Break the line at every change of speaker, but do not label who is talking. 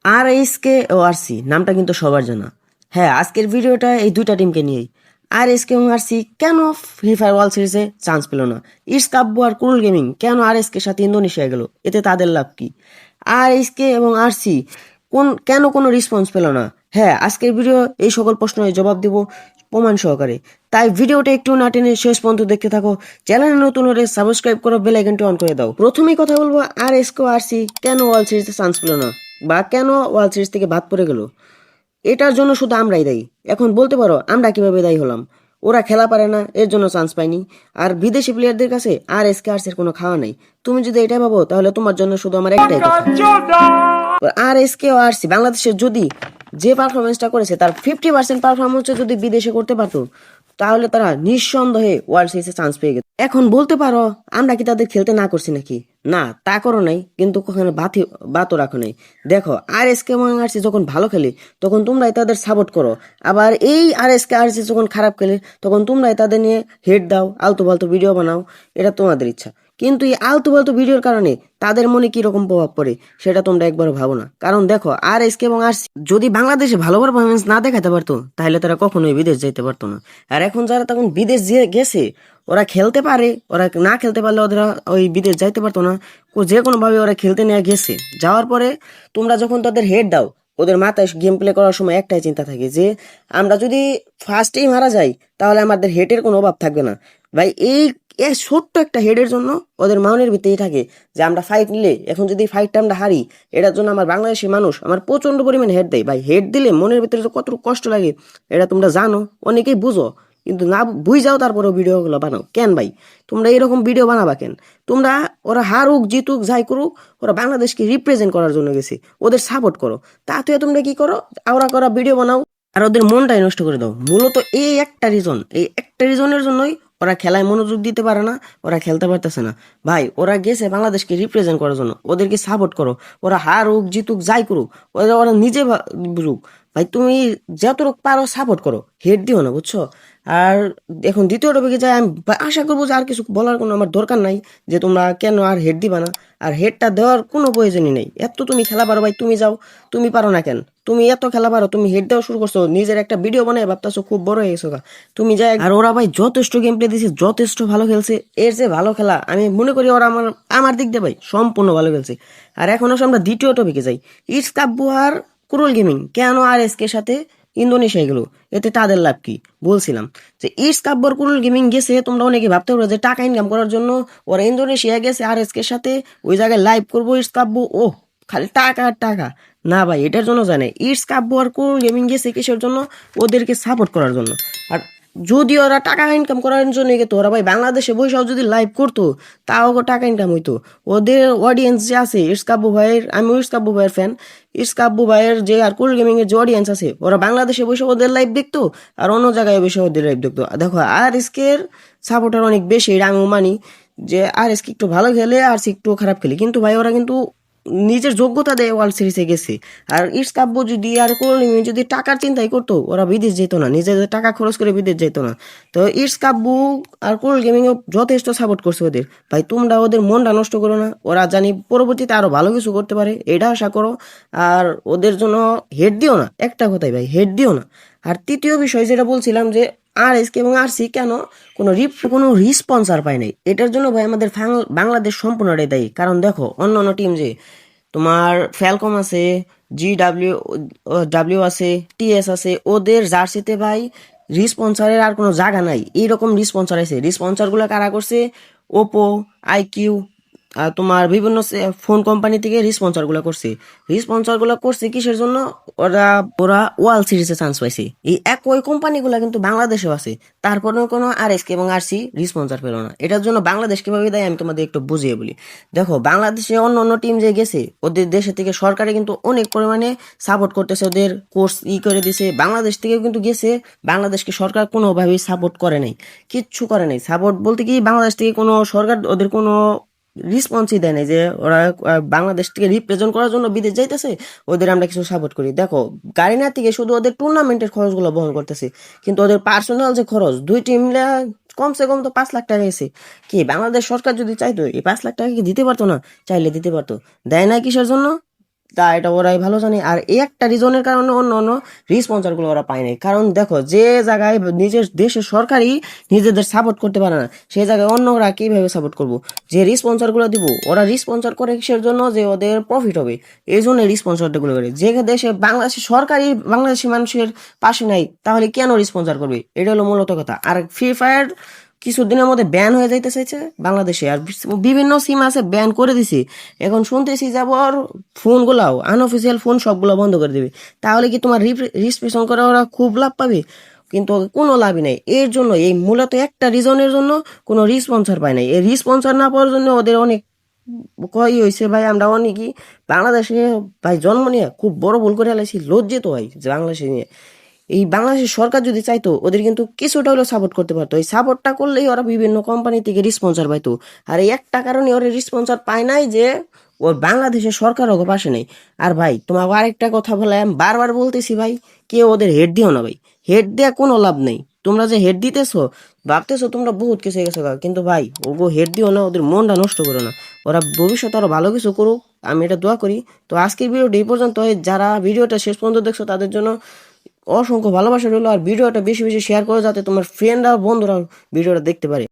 RSK ও RC নামটা কিন্তু সবার জানা। হ্যাঁ, আজকের ভিডিওটা এই দুইটা টিমকে নিয়েই। RSK এবং RC কেন ফ্রি ফায়ার ওয়ার্ল্ড সিরিজে চান্স পেল না? ইটস কাব্বু আর কুরুল গেমিং কেন RSK এর সাথে ইন্দোনেশিয়া গেল? এতে তাদের লাভ কি? RSK এবং RC কেন কোনো রেসপন্স পেল না? হ্যাঁ, আজকের ভিডিও এই সকল প্রশ্নের জবাব দেব প্রমাণ সহকারে। তাই ভিডিওটা একটু না টেনে শেষ পর্যন্ত দেখতে থাকো। চ্যানেলে নতুন হলে সাবস্ক্রাইব করো, বেল আইকনটি অন করে দাও। প্রথমেই কথা বলবো RSK ও RC কেন ওয়ার্ল্ড সিরিজে চান্স পেল না বা কেন ওয়ার্ল্ড সিরিজ থেকে বাদ পড়ে গেল। এটার জন্য শুধু আমরাই দায়ী। এখন বলতে পারো আমরা কিভাবে দায়ী হলাম? ওরা খেলা পারে না, এর জন্য চান্স পায়নি। আর বিদেশি প্লেয়ারদের কাছে RSK RC এর কোনো খাওয়া নাই। তুমি যদি এটা ভাবো তাহলে তোমার জন্য শুধু আমার একটাই কথা। RSK ও RC বাংলাদেশের যদি যে পারফরমেন্সটা করেছে তার 50% পারফরমেন্স যদি বিদেশে করতে পারতো তাহলে তারা নিঃসন্দেহে ওয়ার্ল্ড সিরিজে চান্স পেয়ে গেছে। এখন বলতে পারো আমরা কি তাদের খেলতে না করছি নাকি? না, তা করো নাই, কিন্তু কখনো বাতও রাখো নাই। দেখো RSK এবং RC যখন ভালো খেলে তখন তোমরাই তাদের সাপোর্ট করো, আবার এই RSK RC যখন খারাপ খেলে তখন তোমরাই তাদের নিয়ে হেড দাও, আলতু ফালতু ভিডিও বানাও। এটা তোমাদের ইচ্ছা, কিন্তু এই আলতু ফালতু ভিডিওর কারণে তাদের মনে কি রকম প্রভাব পড়ে সেটা তোমরা একবারও ভাবো না। কারণ দেখো RSK এবং RC যদি বাংলাদেশে ভালো পারফরমেন্স না দেখাতে পারতো তাহলে তারা কখনোই বিদেশ যাইতে পারতো না। আর এখন যারা তখন বিদেশ গেছে ওরা খেলতে পারে, ওরা না খেলতে পারলে ওরা ওই বিদেশ যাইতে পারতো না। যে কোনো ভাবে ওরা খেলতে নিয়ে গেছে, যাওয়ার পরে তোমরা যখন তাদের হেড দাও ওদের মাথায় গেম প্লে করার সময় একটাই চিন্তা থাকে যে আমরা যদি ফার্স্টেই মারা যাই তাহলে আমাদের হেডের কোনো অভাব থাকবে না। ভাই এই ছোট্ট একটা হেডের জন্য ওদের মনের ভিতরেই থাকে যে আমরা ফাইট নিলে এখন যদি ফাইটটা আমরা হারি এটার জন্য আমার বাংলাদেশি মানুষ আমার প্রচন্ড পরিমাণে হেড দেয়। ভাই হেড দিলে মনের ভিতরে কত কষ্ট লাগে এটা তোমরা জানো, অনেকেই বুঝো, কিন্তু না বুঝাও তারপরেও ভিডিওগুলো বানাও কেন? ভাই তোমরা এরকম ভিডিও বানাবা কেন? তোমরা ওরা হারুক জিতুক যাই করুক ওরা বাংলাদেশকে রিপ্রেজেন্ট করার জন্য গেছে, ওদের সাপোর্ট করো। তাতে তোমরা কি করো, আওরা করা ভিডিও বানাও আর ওদের মনটাই নষ্ট করে দাও। মূলত এই একটা রিজন, এই একটা রিজনের জন্যই ওরা খেলায় মনোযোগ দিতে পারে না, ওরা খেলতে পারতেছে না। ভাই ওরা গেছে বাংলাদেশকে রিপ্রেজেন্ট করার জন্য, ওদেরকে সাপোর্ট করো। ওরা হারুক জিতুক যাই করুক ওরা ওরা নিজে বুঝুক। ভাই তুমি যতটুক পারো সাপোর্ট করো, হেড দিও না, বুঝছো? আর এখন দ্বিতীয় টপিকে যাই, আমি আশা করবো যে আর কিছু বলার কোনো আমার দরকার নাই যে তোমরা কেন আর হেড দিবা না। আর হেডটা দেওয়ার কোনো প্রয়োজনই নেই, এত তুমি খেলা পারো ভাই, তুমি যাও। তুমি পারো না কেন? তুমি এত খেলা পারো, তুমি হেড দেওয়া শুরু করছো, নিজের একটা ভিডিও বানায় ভাবতেছো খুব বড় হয়ে গেছো গা। তুমি যাই। আর ওরা ভাই যথেষ্ট গেম প্লে দিছে, যথেষ্ট ভালো খেলছে। এর যে ভালো খেলা আমি মনে করি ওরা আমার আমার দিক দিয়ে ভাই সম্পূর্ণ ভালো খেলছে। আর এখন আসলে আমরা দ্বিতীয় টপিকে যাই। ইটস কাব্বু আর কুরুল গেমিং কেন RSK এর সাথে ইন্দোনেশিয়া গেল? এতে তাদের লাভ কি? বলছিলাম যে ইটস কাব্বর কুরুল গেমিং গেছে, তোমরা অনেকে ভাবতে পারো যে টাকা ইনকাম করার জন্য ওরা ইন্দোনেশিয়া গেছে RSK এর সাথে, ওই জায়গায় লাইভ করবো ইটস কাব্বু, ও খালি টাকা আর টাকা। না ভাই, এটার জন্য জানে ইটস কাব্বু আর কুরুল গেমিং গেছে কিসের জন্য? ওদেরকে সাপোর্ট করার জন্য। আর যদি ওরা টাকা ইনকাম করার জন্য গেতো, ওরা ভাই বাংলাদেশে বসেও যদি লাইভ করতো তাও টাকা ইনকাম হইতো। ওদের অডিয়েন্স যে আছে ইটস কাব্বু ভাইয়ের, আমি ইটস কাব্বু ভাইয়ের ফ্যান, ইটস কাব্বু ভাইয়ের যে আর কুল গেমিং এর যে অডিয়েন্স আছে ওরা বাংলাদেশে বসে ওদের লাইভ দেখতো আর অন্য জায়গায় বসে ওদের লাইভ দেখতো। দেখো RSK এর সাপোর্টার অনেক বেশি, এটা আমি মানি যে RSK একটু ভালো খেলে আর একটু খারাপ খেলে, কিন্তু ভাই ওরা কিন্তু নিজের যোগ্যতা দেয় ওয়ার্ল্ড সিরিজে গেছে। আর ইটস কাব্য যদি আর কোলিং যদি টাকার চিন্তাই করতো ওরা বিদেশ যেত না, নিজেদের টাকা খরচ করে বিদেশ যেত না। তো ইটস কাব্য আর কোল গেমিং যথেষ্ট সাপোর্ট করছে ওদের। ভাই তোমরা ওদের মনটা নষ্ট করো না, ওরা জানি পরবর্তীতে আরো ভালো কিছু করতে পারে, এটা আশা করো। আর ওদের জন্য হেড দিও না, একটা কথাই ভাই, হেড দিও না। আর তৃতীয় বিষয় যেটা বলছিলাম যে RSK এবং RC কেন কোনো রিস্পন্সার পায় নাই, এটার জন্য ভাই আমাদের বাংলাদেশ সম্পূর্ণটাই দায়ী। কারণ দেখো অন্য অন্য টিম যে তোমার ফ্যালকম আছে, GW আছে, TS আছে, ওদের জার্সিতে ভাই রিস্পন্সারের আর কোনো জায়গা নাই। এইরকম রিস্পন্সার আছে, রিস্পন্সার গুলো কারা করছে? ওপো, IQ, তোমার বিভিন্ন ফোন কোম্পানি থেকে রিস্পন্সার গুলো করছে। রিস্পন্সার গুলো করছে কিসের জন্য? ওরা ওরা ওয়ার্ল্ড সিরিজে চান্স পাইছে। এই একই কোম্পানিগুলো কিন্তু বাংলাদেশেও আছে, তারপরেও কোনো RSK এবং RC রিস্পন্সার পেল না। এটার জন্য বাংলাদেশ কিভাবে দেয় আমি তোমাদের একটু বুঝিয়ে বলি। দেখো বাংলাদেশে অন্য অন্য টিম যে গেছে ওদের দেশে থেকে সরকারে কিন্তু অনেক পরিমাণে সাপোর্ট করতেছে, ওদের কোর্স করে দিছে। বাংলাদেশ থেকে কিন্তু গেছে, বাংলাদেশকে সরকার কোনোভাবেই সাপোর্ট করে নাই, কিচ্ছু করে নাই। সাপোর্ট বলতে কি বাংলাদেশ থেকে কোনো সরকার ওদের কোনো রেসপন্সই দেয় নাই যে ওরা বাংলাদেশ থেকে রিপ্রেজেন্ট করার জন্য বিদেশ যাইতেছে, ওদের আমরা কিছু সাপোর্ট করি। দেখো গাড়িনা থেকে শুধু ওদের টুর্নামেন্টের খরচগুলো বহন করতেছে, কিন্তু ওদের পার্সোনাল যে খরচ দুই টিম কমসে কম তো 5 লাখ টাকা গেছে। কি বাংলাদেশ সরকার যদি চাইতো এই 5 লাখ টাকা কি দিতে পারতো না? চাইলে দিতে পারতো, দেয় না কিসের জন্য? তা এটা ওরাই ভালো জানে। আর এই একটা রিজনের কারণে অন্য অন্য রিস্পন্সারগুলো ওরা পায় নাই। কারণ দেখো, যে জায়গায় নিজের দেশের সরকারই নিজেদের সাপোর্ট করতে পারে না, সেই জায়গায় অন্যরা কিভাবে সাপোর্ট করবো? যে রিস্পন্সারগুলো দিব, ওরা রিস্পন্সার করে কিসের জন্য? যে ওদের প্রফিট হবে, এই জন্য রিস্পন্সারগুলো করে। যে দেশে বাংলাদেশের সরকারই বাংলাদেশি মানুষের পাশে নাই, তাহলে কেন রিস্পন্সার করবে? এটা হলো মূলত কথা। আর ফ্রি ফায়ার কিছুদিনের মধ্যে ব্যান হয়ে যাইতে চাইছে বাংলাদেশে, আর বিভিন্ন সিম আছে ব্যান করে দিছে। এখন শুনতেছি যে আবার ফোনগুলাও আনঅফিসিয়াল ফোন সবগুলো বন্ধ করে দিবে। তাহলে কি তোমার রেজিস্ট্রেশন করে ওরা খুব লাভ পাবে? কিন্তু কোনো লাভই নাই। এর জন্য, এই মূলত একটা রিজনের জন্য কোনো রিস্পন্সার পায় নাই। এই রিস্পন্সার না পাওয়ার জন্য ওদের অনেক কই হয়েছে ভাই। আমরা অনেকই বাংলাদেশে ভাই জন্ম নিয়ে খুব বড় ভুল করে ফেলেছি, লজ্জিত ভাই যে বাংলাদেশে নিয়ে। এই বাংলাদেশের সরকার যদি চাইতো, ওদের কিন্তু কিছুটা হলেও সাপোর্ট করতে পারতো। এই সাপোর্টটা করলেই ওরা বিভিন্ন কোম্পানি থেকে রিস্পন্সার পাইতো। আর এই একটা কারণে ওরা রিস্পন্সার পায় নাই, যে ওর বাংলাদেশের সরকার ওকে পাশে নেই। আর ভাই তোমাকে আরেকটা কথা বলে আমি বারবার বলতেছি ভাই, কেউ ওদের হেড দিও না ভাই। হেড দেওয়া কোনো লাভ নেই। তোমরা যে হেড দিতেছো, ভাবতেছো তোমরা বহুত কিছু হয়ে গেছো, কিন্তু ভাই ওগো হেড দিও না, ওদের মনটা নষ্ট করো না। ওরা ভবিষ্যতে আরো ভালো কিছু করুক, আমি এটা দোয়া করি। তো আজকের ভিডিওটা এই পর্যন্ত। যারা ভিডিওটা শেষ পর্যন্ত দেখছো তাদের জন্য অসংখ্য ভালোবাসা রইলো। আর ভিডিওটা বেশি বেশি শেয়ার করো, যাতে তোমার ফ্রেন্ড আর বন্ধুরা ভিডিওটা দেখতে পারে।